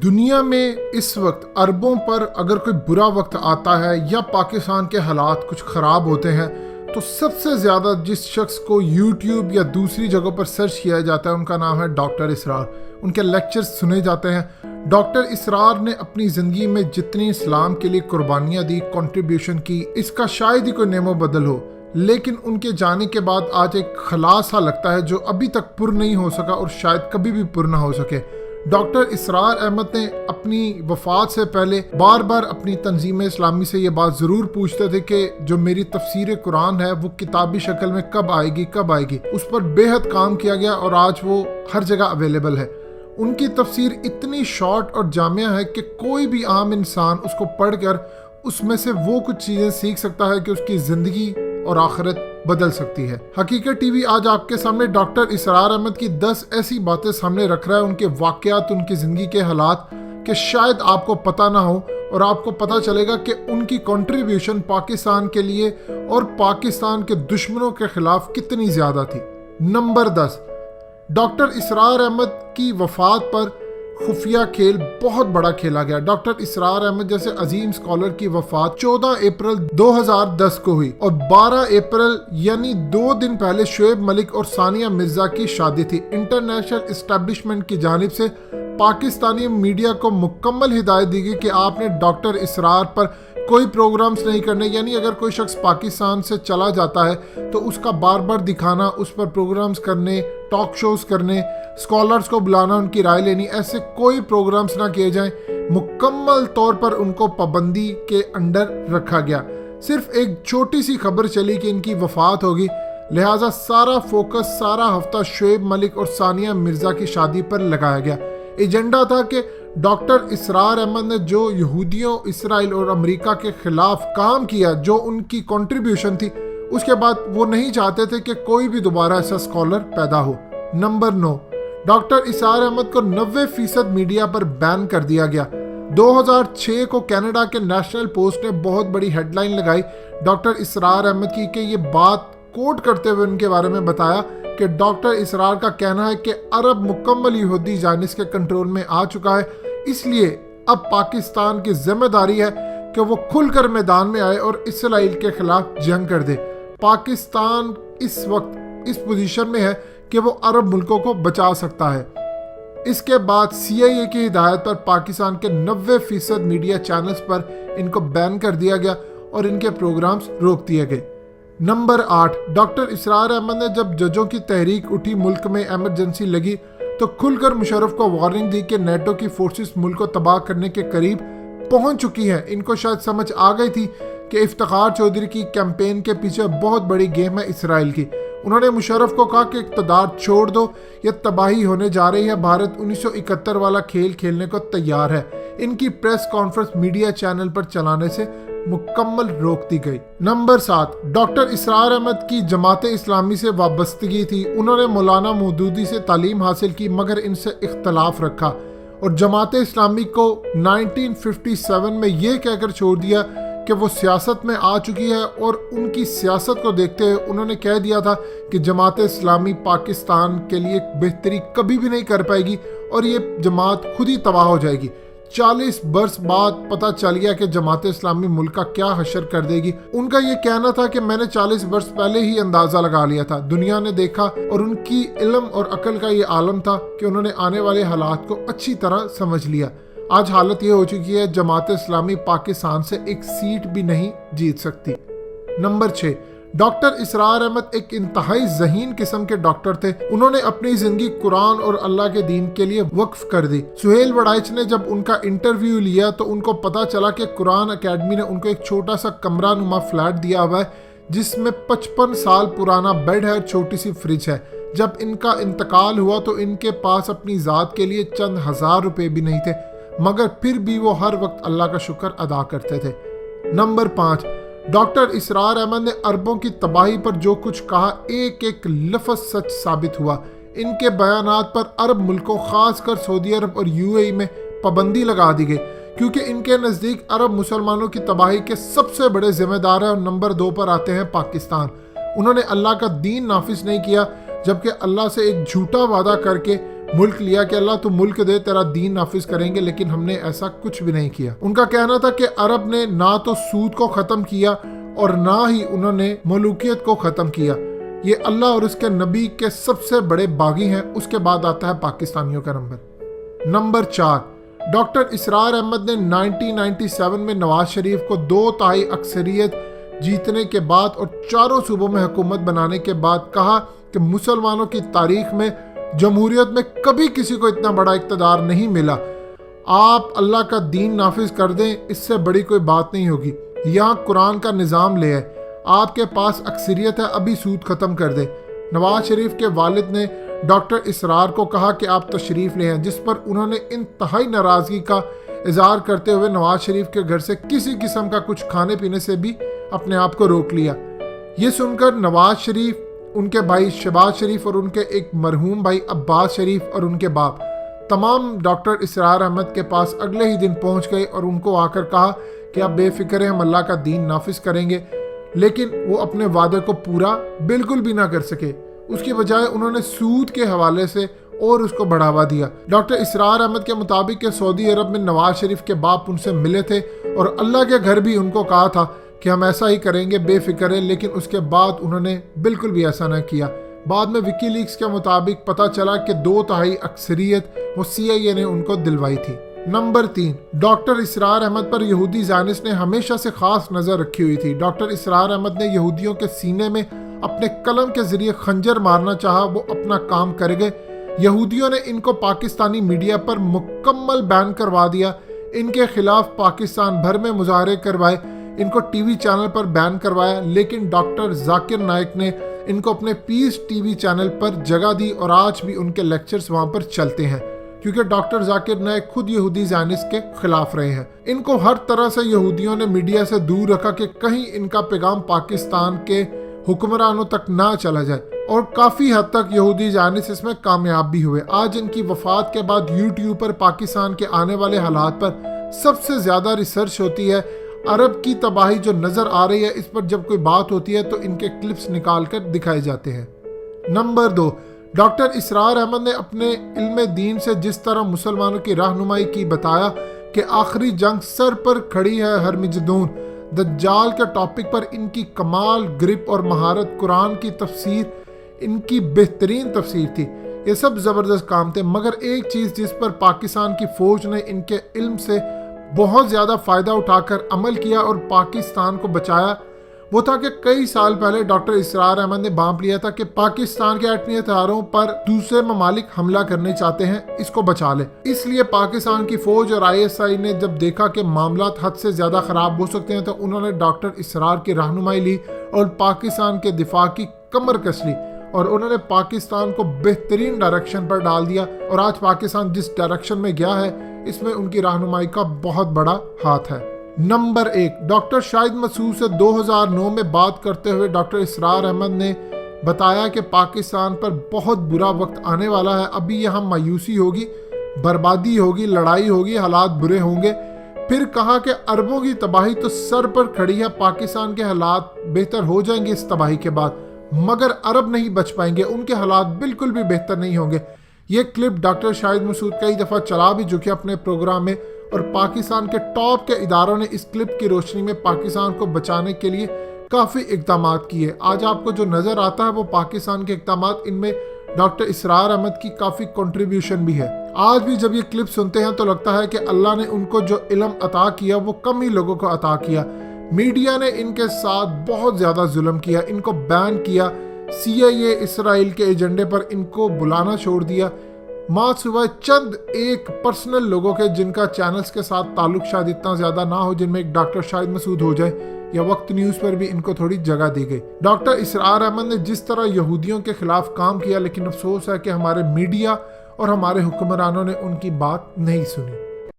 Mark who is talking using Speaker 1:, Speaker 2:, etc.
Speaker 1: دنیا میں اس وقت اربوں پر اگر کوئی برا وقت آتا ہے یا پاکستان کے حالات کچھ خراب ہوتے ہیں تو سب سے زیادہ جس شخص کو یوٹیوب یا دوسری جگہوں پر سرچ کیا جاتا ہے ان کا نام ہے ڈاکٹر اسرار۔ ان کے لیکچرز سنے جاتے ہیں۔ ڈاکٹر اسرار نے اپنی زندگی میں جتنی اسلام کے لیے قربانیاں دی، کنٹریبیوشن کی، اس کا شاید ہی کوئی نیم و بدل ہو، لیکن ان کے جانے کے بعد آج ایک خلا سا لگتا ہے جو ابھی تک پر نہیں ہو سکا اور شاید کبھی بھی پر نہ ہو سکے۔ ڈاکٹر اسرار احمد نے اپنی وفات سے پہلے بار بار اپنی تنظیم اسلامی سے یہ بات ضرور پوچھتے تھے کہ جو میری تفسیر قرآن ہے وہ کتابی شکل میں کب آئے گی۔ اس پر بے حد کام کیا گیا اور آج وہ ہر جگہ اویلیبل ہے۔ ان کی تفسیر اتنی شارٹ اور جامع ہے کہ کوئی بھی عام انسان اس کو پڑھ کر اس میں سے وہ کچھ چیزیں سیکھ سکتا ہے کہ اس کی زندگی اور آخرت بدل سکتی ہے۔ حقیقت ٹی وی آج آپ کے سامنے ڈاکٹر اسرار احمد کی 10 ایسی باتیں سامنے رکھ رہا ہے، ان کے واقعات، ان کی زندگی کے حالات کہ شاید آپ کو پتہ نہ ہو، اور آپ کو پتہ چلے گا کہ ان کی کنٹریبیوشن پاکستان کے لیے اور پاکستان کے دشمنوں کے خلاف کتنی زیادہ تھی۔ نمبر 10، ڈاکٹر اسرار احمد کی وفات پر خفیہ کھیل بہت بڑا کھیلا گیا۔ ڈاکٹر اسرار احمد جیسے عظیم اسکالر کی وفات 14 اپریل 2010 کو ہوئی اور 12 اپریل یعنی 2 دن پہلے شعیب ملک اور ثانیہ مرزا کی شادی تھی۔ انٹرنیشنل اسٹیبلشمنٹ کی جانب سے پاکستانی میڈیا کو مکمل ہدایت دی گئی کہ آپ نے ڈاکٹر اسرار پر کوئی پروگرامز نہیں کرنے، یعنی اگر کوئی شخص پاکستان سے چلا جاتا ہے تو اس کا بار بار دکھانا، اس پر پروگرامز کرنے، ٹاک شوز کرنے، اسکالرز کو بلانا، ان کی رائے لینی، ایسے کوئی پروگرامز نہ کیے جائیں۔ مکمل طور پر ان کو پابندی کے انڈر رکھا گیا۔ صرف ایک چھوٹی سی خبر چلی کہ ان کی وفات ہوگی، لہٰذا سارا فوکس سارا ہفتہ شعیب ملک اور ثانیہ مرزا کی شادی پر لگایا گیا۔ ایجنڈا تھا کہ ڈاکٹر اسرار احمد نے جو یہودیوں، اسرائیل اور امریکہ کے خلاف کام کیا، جو ان کی کنٹریبیوشن تھی، اس کے بعد وہ نہیں چاہتے تھے کہ کوئی بھی دوبارہ ایسا اسکالر پیدا ہو۔ نمبر 9، ڈاکٹر اسرار احمد کو 90% میڈیا پر بین کر دیا گیا۔ 2006 کو کینیڈا کے نیشنل پوسٹ نے بہت بڑی ہیڈ لائن لگائی ڈاکٹر اسرار احمد کی کہ یہ بات کوٹ کرتے ہوئے ان کے بارے میں بتایا کہ ڈاکٹر اسرار کا کہنا ہے کہ عرب مکمل یہودی زائنسٹ کے کنٹرول میں آ چکا ہے، اس لیے اب پاکستان کی ذمہ داری ہے کہ وہ کھل کر میدان میں آئے اور اسرائیل کے خلاف جنگ کر دے۔ پاکستان اس وقت اس پوزیشن میں ہے کہ وہ عرب ملکوں کو بچا سکتا ہے۔ اس کے بعد CIA کی ہدایت پر پاکستان کے 90% میڈیا چینلز پر ان کو بین کر دیا گیا اور ان کے پروگرامز روک دیے گئے۔ نمبر 8، ڈاکٹر اسرار احمد نے جب ججوں کی تحریک اٹھی، ملک میں ایمرجنسی لگی، تو کھل کر مشرف کو وارننگ دی کہ نیٹو کی فورسز ملک کو تباہ کرنے کے قریب پہنچ چکی ہیں۔ ان کو شاید سمجھ آ گئی تھی کہ افتخار چودھری کی کیمپین کے پیچھے بہت بڑی گیم ہے اسرائیل کی۔ انہوں نے مشرف کو کہا کہ اقتدار چھوڑ دو، یہ تباہی ہونے جا رہی ہے، بھارت 1971 والا کھیل کھیلنے کو تیار ہے۔ ان کی پریس کانفرنس میڈیا چینل پر چلانے سے مکمل روک دی گئی۔ نمبر 7، ڈاکٹر اسرار احمد کی جماعت اسلامی سے وابستگی تھی۔ انہوں نے مولانا مودودی سے تعلیم حاصل کی مگر ان سے اختلاف رکھا اور جماعت اسلامی کو 1957 میں یہ کہہ کر چھوڑ دیا کہ وہ سیاست میں آ چکی ہے، اور ان کی سیاست کو دیکھتے ہوئے انہوں نے کہہ دیا تھا کہ جماعت اسلامی پاکستان کے لیے بہتری کبھی بھی نہیں کر پائے گی اور یہ جماعت خود ہی تباہ ہو جائے گی۔ 40 برس بعد پتہ چل گیا کہ جماعت اسلامی ملک کا کیا حشر کر دے گی۔ ان کا یہ کہنا تھا کہ میں نے 40 برس پہلے ہی اندازہ لگا لیا تھا، دنیا نے دیکھا، اور ان کی علم اور عقل کا یہ عالم تھا کہ انہوں نے آنے والے حالات کو اچھی طرح سمجھ لیا۔ آج حالت یہ ہو چکی ہے جماعت اسلامی پاکستان سے ایک سیٹ بھی نہیں جیت سکتی۔ نمبر 6، ڈاکٹر اسرار احمد ایک انتہائی ذہین قسم کے ڈاکٹر تھے۔ انہوں نے اپنی زندگی قرآن اور اللہ کے دین کے لیے وقف کر دی۔ سہیل وڑائچ نے جب ان کا انٹرویو لیا تو ان کو پتا چلا کہ قرآن اکیڈمی نے ان کو ایک چھوٹا سا کمرہ نما فلیٹ دیا ہوا ہے جس میں 55 سال پرانا بیڈ ہے اور چھوٹی سی فریج ہے۔ جب ان کا انتقال ہوا تو ان کے پاس اپنی ذات کے لیے چند ہزار روپے بھی نہیں تھے، مگر پھر بھی وہ ہر وقت اللہ کا شکر ادا کرتے تھے۔ نمبر 5، ڈاکٹر اسرار احمد نے عربوں کی تباہی پر جو کچھ کہا ایک ایک لفظ سچ ثابت ہوا۔ ان کے بیانات پر عرب ملکوں خاص کر سعودی عرب اور UAE میں پابندی لگا دی گئی کیونکہ ان کے نزدیک عرب مسلمانوں کی تباہی کے سب سے بڑے ذمہ دار ہیں، اور نمبر 2 پر آتے ہیں پاکستان۔ انہوں نے اللہ کا دین نافذ نہیں کیا جبکہ اللہ سے ایک جھوٹا وعدہ کر کے मुल्क लिया कि अल्लाह तू मुल्क दे, तेरा दीन नाफिज करेंगे, लेकिन हमने ऐसा कुछ भी नहीं किया। उनका कहना था कि अरब ने ना तो सूद को ख़त्म किया और ना ही उन्होंने मलूकियत को ख़त्म किया। ये अल्लाह और उसके नबी के सबसे बड़े बागी हैं। उसके बाद आता है पाकिस्तानियों का नंबर 4। डॉक्टर इसरार अहमद ने 1997 में नवाज शरीफ को 2/3 अक्सरियत जीतने के बाद और चारों सूबों में हुकूमत बनाने के बाद कहा कि मुसलमानों की तारीख में जमहूरियत में कभी किसी को इतना बड़ा इक़्तिदार नहीं मिला। आप अल्लाह का दीन नाफिज कर दें, इससे बड़ी कोई बात नहीं होगी। यहाँ कुरान का निज़ाम ले आए, आपके पास अक्सरियत है, अभी सूद ख़त्म कर दें। नवाज शरीफ के वालिद ने डॉक्टर इसरार को कहा कि आप तशरीफ़ ले आएं, जिस पर उन्होंने इंतहाई नाराज़गी का इजहार करते हुए नवाज शरीफ के घर से किसी किस्म का कुछ खाने पीने से भी अपने आप को रोक लिया। ये सुनकर नवाज शरीफ, उनके भाई शहबाज शरीफ और उनके एक मरहूम भाई अब्बास शरीफ और उनके बाप तमाम डॉक्टर इसरार अहमद के पास अगले ही दिन पहुंच गए और उनको आकर कहा कि आप बेफिक्र हैं, हम अल्लाह का दीन नाफिज करेंगे। लेकिन वो अपने वादे को पूरा बिल्कुल भी ना कर सके। उसकी बजाय उन्होंने सूद के हवाले से और उसको बढ़ावा दिया। डॉक्टर इसरार अहमद के मुताबिक कि सऊदी अरब में नवाज शरीफ के बाप उनसे मिले थे और अल्लाह के घर भी उनको कहा था कि हम ऐसा ही करेंगे, बेफिक्र है, लेकिन उसके बाद उन्होंने बिल्कुल भी ऐसा न किया। बाद में विकीलीक्स के मुताबिक पता चला कि 2/3 अक्सरियत वो CIA ने उनको दिलवाई थी। नंबर 3, डॉक्टर इसरार अहमद पर यहूदी ज़ायनिस्ट ने हमेशा से खास नज़र रखी हुई थी। डॉक्टर इसरार अहमद ने यहूदियों के सीने में अपने कलम के जरिए खंजर मारना चाहा, वो अपना काम कर गए। यहूदियों ने इनको पाकिस्तानी मीडिया पर मुकम्मल बैन करवा दिया, इनके खिलाफ पाकिस्तान भर में मुजाहरे करवाए, इनको टीवी चैनल पर बैन करवाया। लेकिन डॉक्टर जाकिर नाइक ने इनको अपने पीस टीवी चैनल पर जगह दी और आज भी उनके लेक्चर्स वहां पर चलते हैं, क्योंकि डॉक्टर जाकिर नाइक खुद यहूदी ज़ायनिस्ट के खिलाफ रहे हैं। इनको हर तरह से यहूदियों ने मीडिया से दूर रखा कि कहीं इनका पैगाम पाकिस्तान के हुक्मरानों तक ना चला जाए, और काफ़ी हद तक यहूदी ज़ायनिस्ट इसमें कामयाब भी हुए। आज इनकी वफात के बाद यूट्यूब पर पाकिस्तान के आने वाले हालात पर सबसे ज़्यादा रिसर्च होती है। अरब की तबाही जो नज़र आ रही है, इस पर जब कोई बात होती है तो इनके क्लिप्स निकाल कर दिखाए जाते हैं। नंबर 2, डॉक्टर इसरार अहमद ने अपने इल्म दीन से जिस तरह मुसलमानों की रहनुमाई की, बताया कि आखिरी जंग सर पर खड़ी है, हरमिजदून दज्जाल के टॉपिक पर इनकी कमाल ग्रिप और महारत, कुरान की तफसीर इनकी बेहतरीन तफसीर थी। ये सब ज़बरदस्त काम थे, मगर एक चीज़ जिस पर पाकिस्तान की फ़ौज ने इनके इल्म से बहुत ज़्यादा फ़ायदा उठाकर अमल किया और पाकिस्तान को बचाया, वो था कि कई साल पहले डॉक्टर इसरार अहमद ने भांप लिया था कि पाकिस्तान के एटमी हथियारों पर दूसरे ममालिक हमला करने चाहते हैं, इसको बचा ले। इसलिए पाकिस्तान की फ़ौज और ISI ने जब देखा कि मामलात हद से ज़्यादा ख़राब हो सकते हैं, तो उन्होंने डॉक्टर इसरार की रहनुमाई ली और पाकिस्तान के दिफा की कमर कस ली और उन्होंने पाकिस्तान को बेहतरीन डायरेक्शन पर डाल दिया। और आज पाकिस्तान जिस डायरेक्शन में गया है, इसमें उनकी रहनुमाई का बहुत बड़ा हाथ है। नंबर 1, डॉक्टर शाहिद मसूद से 2009 में बात करते हुए डॉक्टर इसरार अहमद ने बताया कि पाकिस्तान पर बहुत बुरा वक्त आने वाला है। अभी यहाँ मायूसी होगी, बर्बादी होगी, लड़ाई होगी, हालात बुरे होंगे। फिर कहा कि अरबों की तबाही तो सर पर खड़ी है, पाकिस्तान के हालात बेहतर हो जाएंगे इस तबाही के बाद, मगर अरब नहीं बच पाएंगे, उनके हालात बिल्कुल भी बेहतर नहीं होंगे। ये क्लिप डॉक्टर शाहिद मसूद कई दफ़ा चला भी चुके अपने प्रोग्राम में, और पाकिस्तान के टॉप के इदारों ने इस क्लिप की रोशनी में पाकिस्तान को बचाने के लिए काफ़ी इक़दाम किए। आज आपको जो नज़र आता है वो पाकिस्तान के इक़दाम, इनमें डॉक्टर इसरार अहमद की काफ़ी कंट्रीब्यूशन भी है। आज भी जब ये क्लिप सुनते हैं तो लगता है कि अल्लाह ने उनको जो इल्म अता किया वो कम ही लोगों को अता किया। मीडिया ने इनके साथ बहुत ज़्यादा जुल्म किया, इनको बैन किया, CIA इसराइल के एजेंडे पर इनको बुलाना छोड़ दिया। माँ सुबह चंद एक पर्सनल लोगों के जिनका चैनल्स के साथ ताल्लुक शायद इतना ज़्यादा ना हो, जिनमें एक डॉक्टर शाहिद मसूद हो जाए, या वक्त न्यूज़ पर भी इनको थोड़ी जगह दी गई। डॉक्टर इसरार अहमद ने जिस तरह यहूदियों के खिलाफ काम किया, लेकिन अफसोस है कि हमारे मीडिया और हमारे हुक्मरानों ने उनकी बात नहीं सुनी।